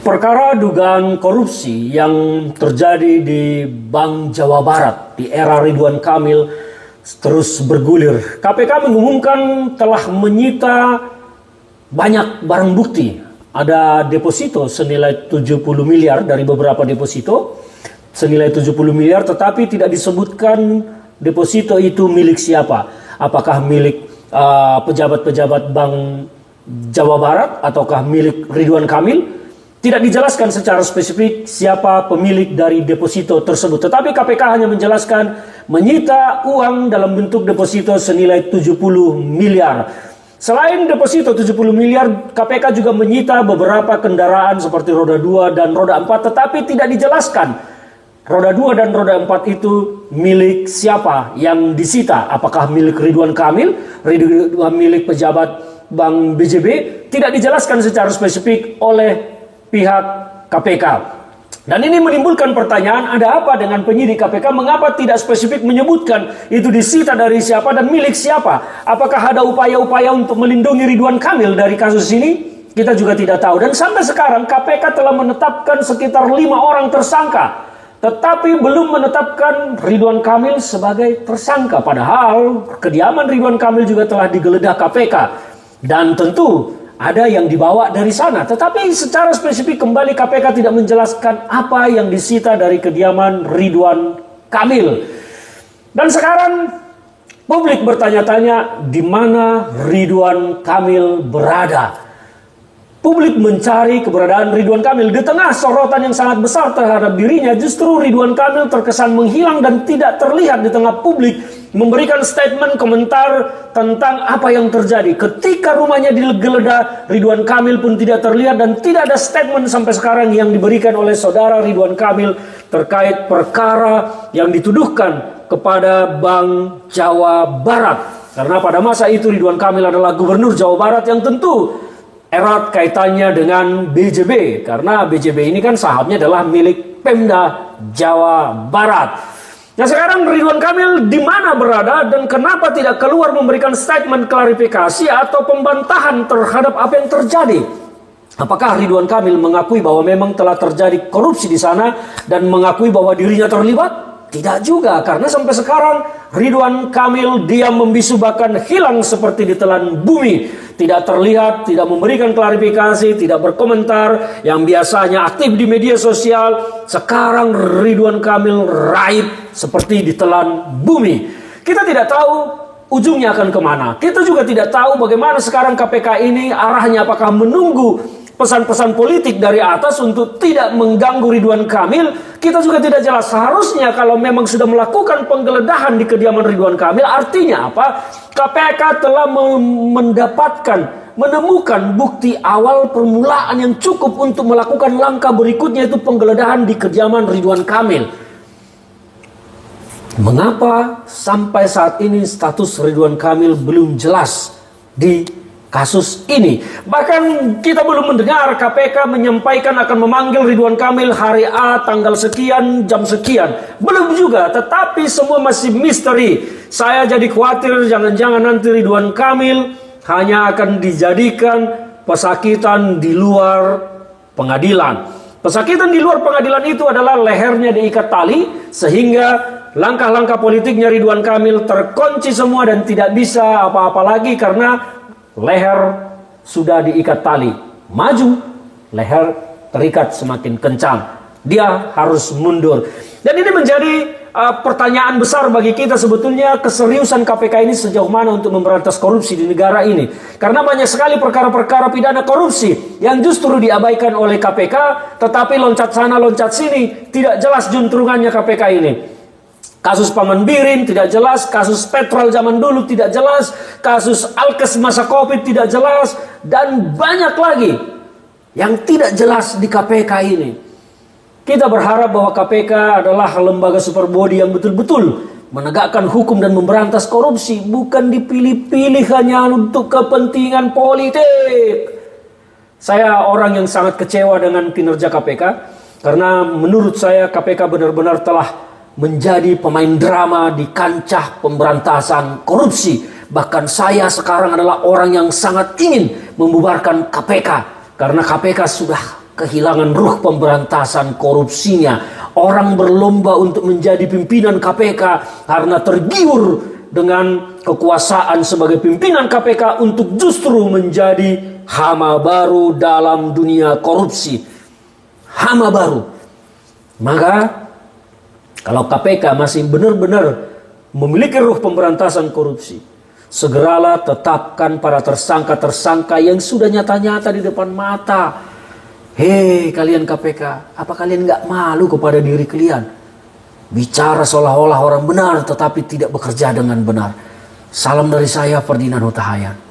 Perkara dugaan korupsi yang terjadi di Bank Jawa Barat di era Ridwan Kamil terus bergulir. KPK mengumumkan telah menyita banyak barang bukti. Ada deposito senilai 70 miliar dari beberapa deposito senilai 70 miliar, tetapi tidak disebutkan deposito itu milik siapa. Apakah milik pejabat-pejabat Bank Jawa Barat ataukah milik Ridwan Kamil? Tidak dijelaskan secara spesifik siapa pemilik dari deposito tersebut. Tetapi KPK hanya menjelaskan menyita uang dalam bentuk deposito senilai 70 miliar. Selain deposito 70 miliar, KPK juga menyita beberapa kendaraan seperti roda 2 dan roda 4. Tetapi tidak dijelaskan roda 2 dan roda 4 itu milik siapa yang disita. Apakah milik Ridwan Kamil, milik pejabat Bank BJB? Tidak dijelaskan secara spesifik oleh pihak KPK. Dan ini menimbulkan pertanyaan, ada apa dengan penyidik KPK? Mengapa tidak spesifik menyebutkan itu disita dari siapa dan milik siapa? Apakah ada upaya-upaya untuk melindungi Ridwan Kamil dari kasus ini? Kita juga tidak tahu. Dan sampai sekarang KPK telah menetapkan sekitar 5 orang tersangka, tetapi belum menetapkan Ridwan Kamil sebagai tersangka. Padahal kediaman Ridwan Kamil juga telah digeledah KPK. Dan tentu ada yang dibawa dari sana. Tetapi secara spesifik kembali KPK tidak menjelaskan apa yang disita dari kediaman Ridwan Kamil. Dan sekarang publik bertanya-tanya di mana Ridwan Kamil berada. Publik mencari keberadaan Ridwan Kamil. Di tengah sorotan yang sangat besar terhadap dirinya, justru Ridwan Kamil terkesan menghilang dan tidak terlihat di tengah publik memberikan statement komentar tentang apa yang terjadi. Ketika rumahnya digeledah, Ridwan Kamil pun tidak terlihat dan tidak ada statement sampai sekarang yang diberikan oleh saudara Ridwan Kamil terkait perkara yang dituduhkan kepada Bank Jawa Barat. Karena pada masa itu Ridwan Kamil adalah gubernur Jawa Barat yang tentu erat kaitannya dengan BJB, karena BJB ini kan sahamnya adalah milik Pemda Jawa Barat. Nah sekarang Ridwan Kamil di mana berada dan kenapa tidak keluar memberikan statement klarifikasi atau pembantahan terhadap apa yang terjadi? Apakah Ridwan Kamil mengakui bahwa memang telah terjadi korupsi di sana dan mengakui bahwa dirinya terlibat? Tidak juga, karena sampai sekarang Ridwan Kamil diam membisu bahkan hilang seperti ditelan bumi. Tidak terlihat, tidak memberikan klarifikasi, tidak berkomentar. Yang biasanya aktif di media sosial, sekarang Ridwan Kamil raib seperti ditelan bumi. Kita tidak tahu ujungnya akan kemana. Kita juga tidak tahu bagaimana sekarang KPK ini arahnya, apakah menunggu pesan-pesan politik dari atas untuk tidak mengganggu Ridwan Kamil. Kita juga tidak jelas. Seharusnya kalau memang sudah melakukan penggeledahan di kediaman Ridwan Kamil, artinya apa? KPK telah menemukan bukti awal permulaan yang cukup untuk melakukan langkah berikutnya, yaitu penggeledahan di kediaman Ridwan Kamil. Mengapa sampai saat ini status Ridwan Kamil belum jelas di kasus ini? Bahkan kita belum mendengar KPK menyampaikan akan memanggil Ridwan Kamil hari A tanggal sekian jam sekian. Belum juga, tetapi semua masih misteri. Saya jadi khawatir jangan-jangan nanti Ridwan Kamil hanya akan dijadikan pesakitan di luar pengadilan. Pesakitan di luar pengadilan itu adalah lehernya diikat tali sehingga langkah-langkah politiknya Ridwan Kamil terkunci semua dan tidak bisa apa-apa lagi karena leher sudah diikat tali. Maju, leher terikat semakin kencang. Dia harus mundur. Dan ini menjadi pertanyaan besar bagi kita sebetulnya, keseriusan KPK ini sejauh mana untuk memberantas korupsi di negara ini. Karena banyak sekali perkara-perkara pidana korupsi yang justru diabaikan oleh KPK, tetapi loncat sana loncat sini, tidak jelas juntrungannya KPK ini. Kasus Paman Birin tidak jelas, kasus Petrol zaman dulu tidak jelas, kasus Alkes masa Covid tidak jelas, dan banyak lagi yang tidak jelas di KPK ini. Kita berharap bahwa KPK adalah lembaga super body yang betul-betul menegakkan hukum dan memberantas korupsi, bukan dipilih-pilih hanya untuk kepentingan politik. Saya orang yang sangat kecewa dengan kinerja KPK, karena menurut saya KPK benar-benar telah menjadi pemain drama di kancah pemberantasan korupsi. Bahkan saya sekarang adalah orang yang sangat ingin membubarkan KPK, karena KPK sudah kehilangan ruh pemberantasan korupsinya. Orang berlomba untuk menjadi pimpinan KPK karena tergiur dengan kekuasaan sebagai pimpinan KPK untuk justru menjadi hama baru dalam dunia korupsi. Hama baru. Maka kalau KPK masih benar-benar memiliki ruh pemberantasan korupsi, segeralah tetapkan para tersangka-tersangka yang sudah nyata-nyata di depan mata. Hei kalian KPK, apa kalian gak malu kepada diri kalian? Bicara seolah-olah orang benar tetapi tidak bekerja dengan benar. Salam dari saya, Ferdinand Huta Hayan.